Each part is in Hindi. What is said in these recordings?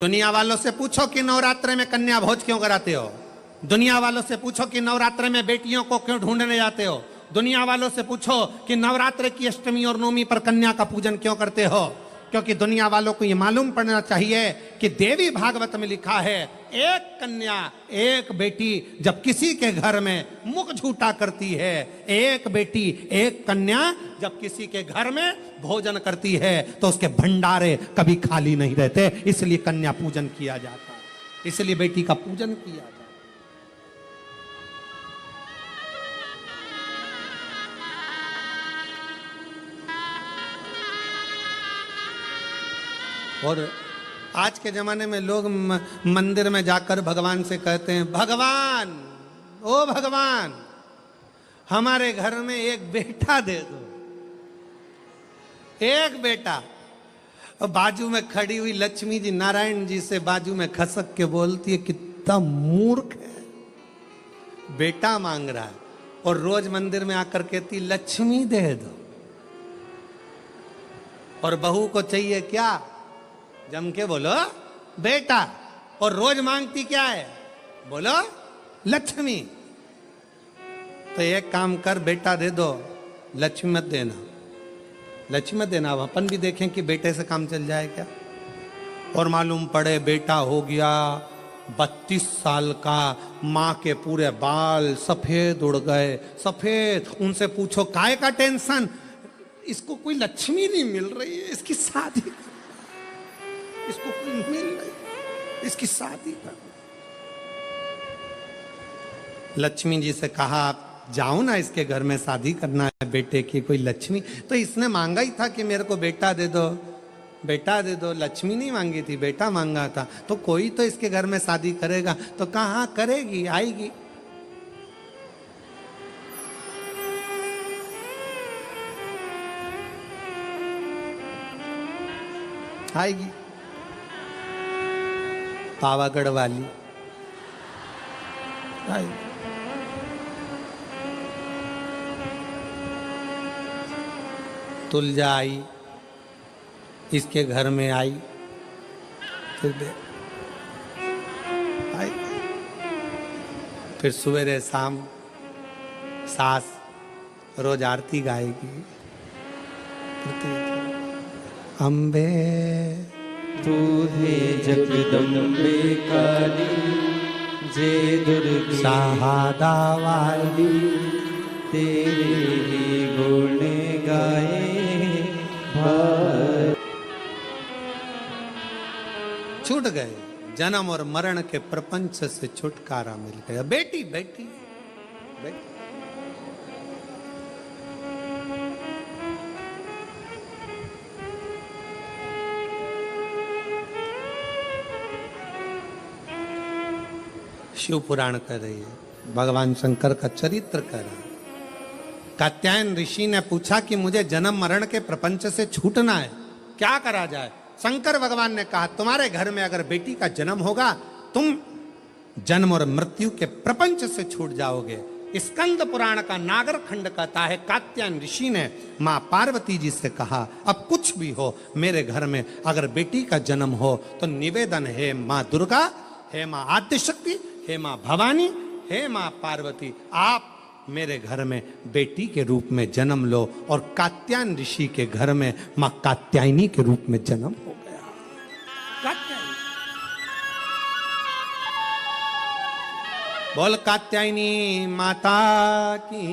दुनिया वालों से पूछो कि नवरात्रे में कन्या भोज क्यों कराते हो। दुनिया वालों से पूछो कि नवरात्रे में बेटियों को क्यों ढूंढने जाते हो। दुनिया वालों से पूछो कि नवरात्रे की अष्टमी और नवमी पर कन्या का पूजन क्यों करते हो। क्योंकि दुनिया वालों को यह मालूम पड़ना चाहिए कि देवी भागवत में लिखा है, एक कन्या एक बेटी जब किसी के घर में मुख झूठा करती है, एक बेटी एक कन्या जब किसी के घर में भोजन करती है तो उसके भंडारे कभी खाली नहीं रहते। इसलिए कन्या पूजन किया जाता है, इसलिए बेटी का पूजन किया जाता है। और आज के जमाने में लोग मंदिर में जाकर भगवान से कहते हैं, भगवान ओ भगवान हमारे घर में एक बेटा दे दो, एक बेटा। और बाजू में खड़ी हुई लक्ष्मी जी नारायण जी से बाजू में खसक के बोलती है, कितना मूर्ख है, बेटा मांग रहा है। और रोज मंदिर में आकर कहती लक्ष्मी दे दो। और बहू को चाहिए क्या, जम के बोलो बेटा। और रोज मांगती क्या है, बोलो लक्ष्मी। तो एक काम कर, बेटा दे दो, लक्ष्मी मत देना, लक्ष्मी मत देना। अब अपन भी देखें कि बेटे से काम चल जाए क्या। और मालूम पड़े बेटा हो गया 32 साल का, माँ के पूरे बाल सफेद उड़ गए, सफेद। उनसे पूछो काय का टेंशन, इसको कोई लक्ष्मी नहीं मिल रही है, इसकी शादी, इसको कोई मिल रही, इसकी शादी कर। लक्ष्मी जी से कहा आप जाओ ना, इसके घर में शादी करना है बेटे की कोई लक्ष्मी। तो इसने मांगा ही था कि मेरे को बेटा दे दो, बेटा दे दो। लक्ष्मी नहीं मांगी थी, बेटा मांगा था। तो कोई तो इसके घर में शादी करेगा। तो कहाँ करेगी, आएगी। आएगी पावागढ़ वाली आएगी। तुलजा आई, इसके घर में आई, फिर आई, फिर सवेरे शाम सास रोज आरती गाएगी। अम्बे तूहे जगदम्बे काली, जे दुर्गे सहादा वाली, तेरे ही गुण गाए। छूट गए, जन्म और मरण के प्रपंच से छुटकारा मिल गया। बेटी बेटी बेटी। शिव पुराण कर रही है, भगवान शंकर का चरित्र कर रहा है। कात्यायन ऋषि ने पूछा कि मुझे जन्म मरण के प्रपंच से छूटना है, क्या करा जाए। शंकर भगवान ने कहा, तुम्हारे घर में अगर बेटी का जन्म होगा, तुम जन्म और मृत्यु के प्रपंच से छूट जाओगे। स्कंद पुराण का नागर खंड कहता है, कात्यायन ऋषि ने मां पार्वती जी से कहा, अब कुछ भी हो, मेरे घर में अगर बेटी का जन्म हो तो निवेदन है मां दुर्गा, हे मां आद्यशक्ति, हे मां भवानी, हे मां पार्वती, आप मेरे घर में बेटी के रूप में जन्म लो। और कात्यायन ऋषि के घर में मां कात्यायनी के रूप में जन्म हो गया। कात्यायनी, बोल कात्यायनी माता की।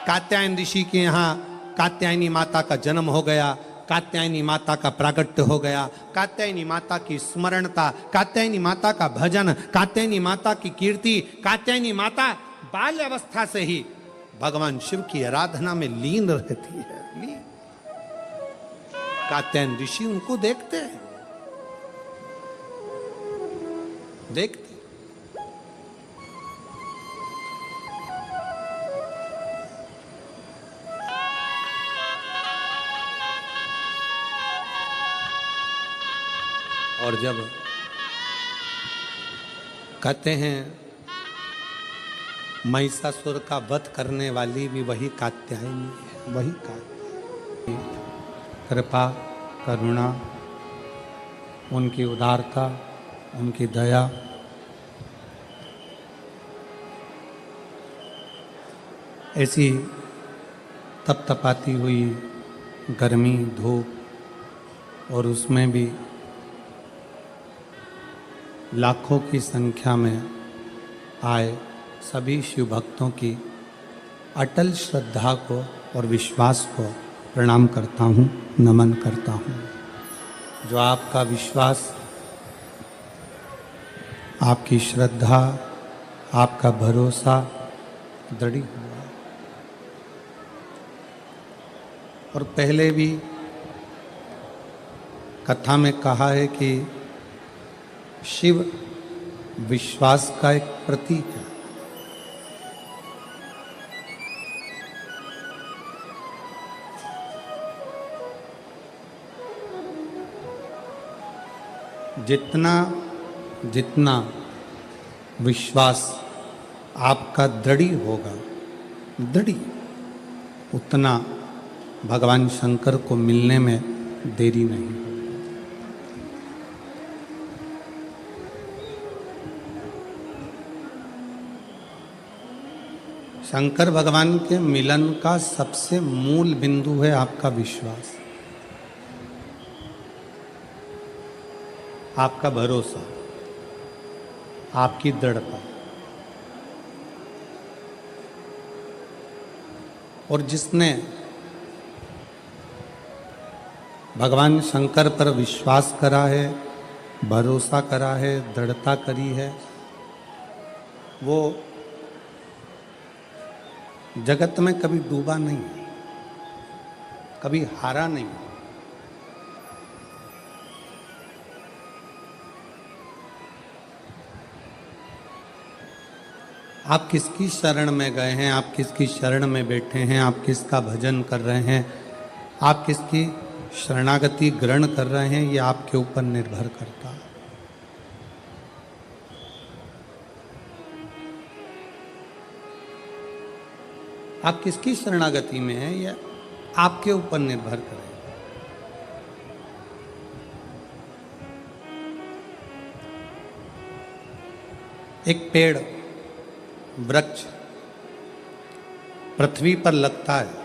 कात्यायन ऋषि के यहाँ कात्यायनी माता का जन्म हो गया, कात्यायनी माता का प्रागट्य हो गया, कात्यायनी माता की स्मरणता, कात्यायनी माता का भजन, कात्यायनी माता की कीर्ति। कात्यायनी माता बाल्य अवस्था से ही भगवान शिव की आराधना में लीन रहती है। कात्यायन ऋषि उनको देखते हैं, देखते। और जब कहते हैं महिषासुर का वध करने वाली भी वही कात्यायनी है, वही कात्यायनी। कृपा करुणा उनकी उदारता, उनकी दया, ऐसी तपतपाती हुई गर्मी, धूप और उसमें भी लाखों की संख्या में आए सभी शिव भक्तों की अटल श्रद्धा को और विश्वास को प्रणाम करता हूँ, नमन करता हूँ। जो आपका विश्वास, आपकी श्रद्धा, आपका भरोसा दृढ़ हुआ। और पहले भी कथा में कहा है कि शिव विश्वास का एक प्रतीक है। जितना जितना विश्वास आपका दृढ़ होगा, दृढ़, उतना भगवान शंकर को मिलने में देरी नहीं होगी। शंकर भगवान के मिलन का सबसे मूल बिंदु है आपका विश्वास, आपका भरोसा, आपकी दृढ़ता। और जिसने भगवान शंकर पर विश्वास करा है, भरोसा करा है, दृढ़ता करी है, वो जगत में कभी डूबा नहीं, कभी हारा नहीं। आप किसकी शरण में गए हैं, आप किसकी शरण में बैठे हैं, आप किसका भजन कर रहे हैं, आप किसकी शरणागति ग्रहण कर रहे हैं, ये आपके ऊपर निर्भर करता है। आप किसकी शरणागति में हैं, यह आपके ऊपर निर्भर करेगा। एक पेड़, वृक्ष पृथ्वी पर लगता है,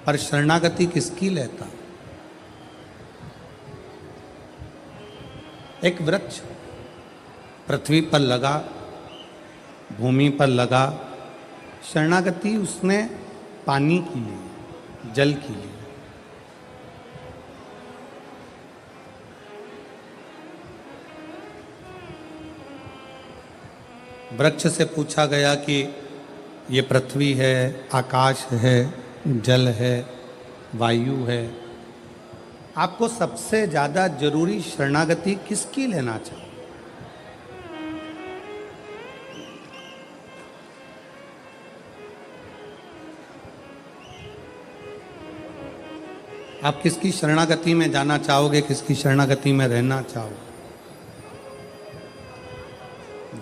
पर शरणागति किसकी लेता? एक वृक्ष पृथ्वी पर लगा, भूमि पर लगा, शरणागति उसने पानी की ली, जल की ली। वृक्ष से पूछा गया कि ये पृथ्वी है, आकाश है, जल है, वायु है, आपको सबसे ज्यादा जरूरी शरणागति किसकी लेना चाहिए? आप किसकी शरणागति में जाना चाहोगे, किसकी शरणागति में रहना चाहोगे?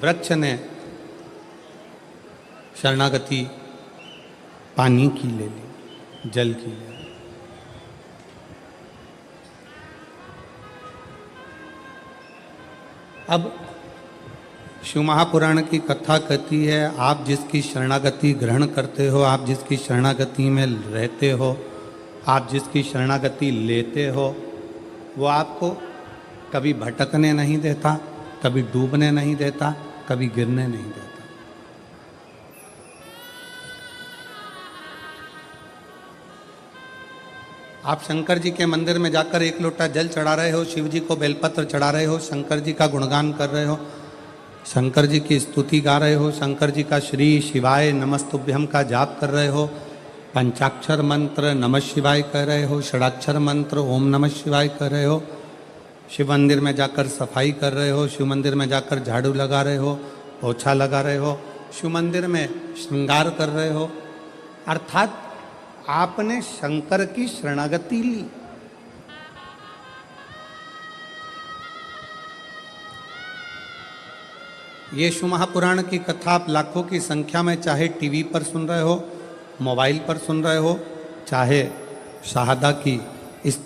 वृक्ष ने शरणागति पानी की ले ली, जल की ले ली। अब शिव महापुराण की कथा कहती है, आप जिसकी शरणागति ग्रहण करते हो, आप जिसकी शरणागति में रहते हो, आप जिसकी शरणागति लेते हो, वो आपको कभी भटकने नहीं देता, कभी डूबने नहीं देता, कभी गिरने नहीं देता। आप शंकर जी के मंदिर में जाकर एक लोटा जल चढ़ा रहे हो, शिव जी को बेलपत्र चढ़ा रहे हो, शंकर जी का गुणगान कर रहे हो, शंकर जी की स्तुति गा रहे हो, शंकर जी का श्री शिवाय नमस्तुभ्यम का जाप कर रहे हो, पंचाक्षर मंत्र नमः शिवाय कह रहे हो, षडाक्षर मंत्र ओम नमः शिवाय कह रहे हो, शिव मंदिर में जाकर सफाई कर रहे हो, शिव मंदिर में जाकर झाड़ू लगा रहे हो, पोछा लगा रहे हो, शिव मंदिर में श्रृंगार कर रहे हो, अर्थात आपने शंकर की शरणागति ली। ये शिव महापुराण की कथा आप लाखों की संख्या में चाहे टीवी पर सुन रहे हो, मोबाइल पर सुन रहे हो, चाहे शहादा की इस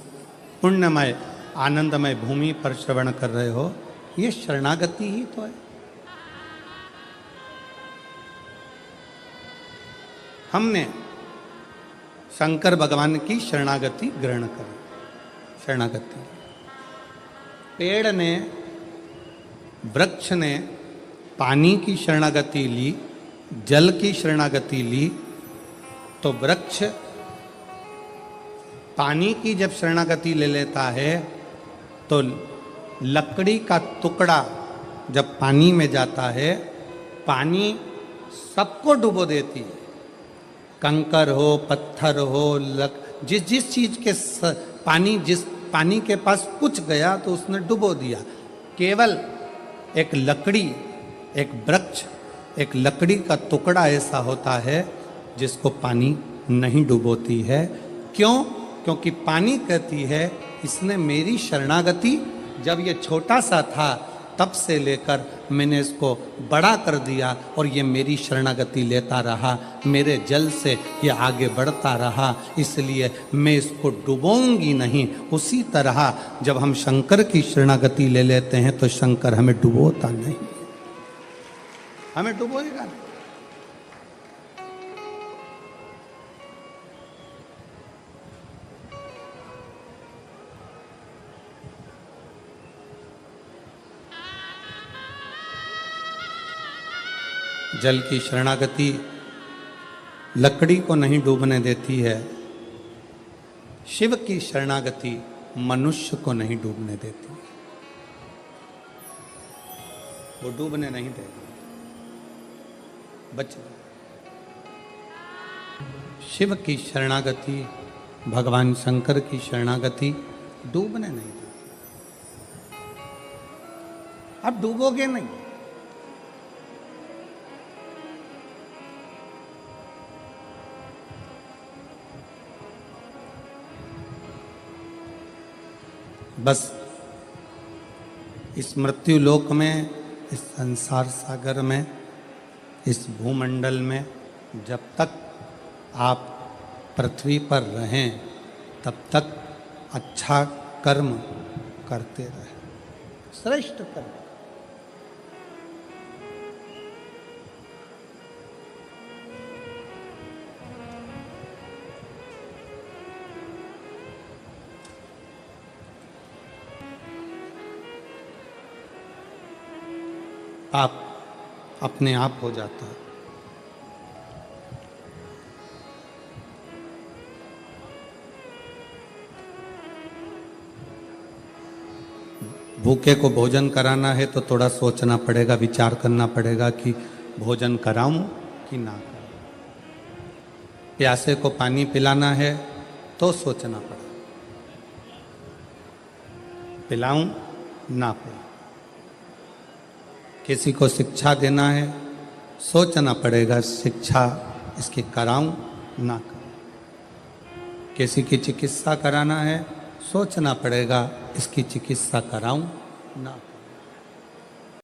पुण्यमय आनंदमय भूमि पर श्रवण कर रहे हो, ये शरणागति ही तो है। हमने शंकर भगवान की शरणागति ग्रहण करी। शरणागति, पेड़ ने, वृक्ष ने पानी की शरणागति ली, जल की शरणागति ली, तो वृक्ष पानी की जब शरणागति ले लेता है तो लकड़ी का टुकड़ा जब पानी में जाता है, पानी सबको डुबो देती है। कंकर हो, पत्थर हो, जिस चीज के जिस पानी के पास कुछ गया तो उसने डुबो दिया। केवल एक लकड़ी, एक वृक्ष, एक लकड़ी का टुकड़ा ऐसा होता है जिसको पानी नहीं डुबोती है। क्यों? क्योंकि पानी कहती है इसने मेरी शरणागति, जब ये छोटा सा था तब से लेकर मैंने इसको बड़ा कर दिया और ये मेरी शरणागति लेता रहा, मेरे जल से ये आगे बढ़ता रहा, इसलिए मैं इसको डुबोऊंगी नहीं। उसी तरह जब हम शंकर की शरणागति ले लेते हैं तो शंकर हमें डुबोता नहीं, हमें डुबोएगा नहीं। जल की शरणागति लकड़ी को नहीं डूबने देती है, शिव की शरणागति मनुष्य को नहीं डूबने देती है। वो डूबने नहीं देगा, बच। शिव की शरणागति, भगवान शंकर की शरणागति डूबने नहीं देती। अब डूबोगे नहीं। बस इस मृत्यु लोक में, इस संसार सागर में, इस भूमंडल में जब तक आप पृथ्वी पर रहें तब तक अच्छा कर्म करते रहें, श्रेष्ठ कर्म। आप अपने आप हो जाता है। भूखे को भोजन कराना है तो थोड़ा सोचना पड़ेगा, विचार करना पड़ेगा कि भोजन कराऊं कि ना कराऊं। प्यासे को पानी पिलाना है तो सोचना पड़ेगा, पिलाऊं ना पिलाऊं। किसी को शिक्षा देना है, सोचना पड़ेगा शिक्षा इसकी कराऊं ना कराऊं। किसी की चिकित्सा कराना है, सोचना पड़ेगा इसकी चिकित्सा कराऊं ना कराऊं।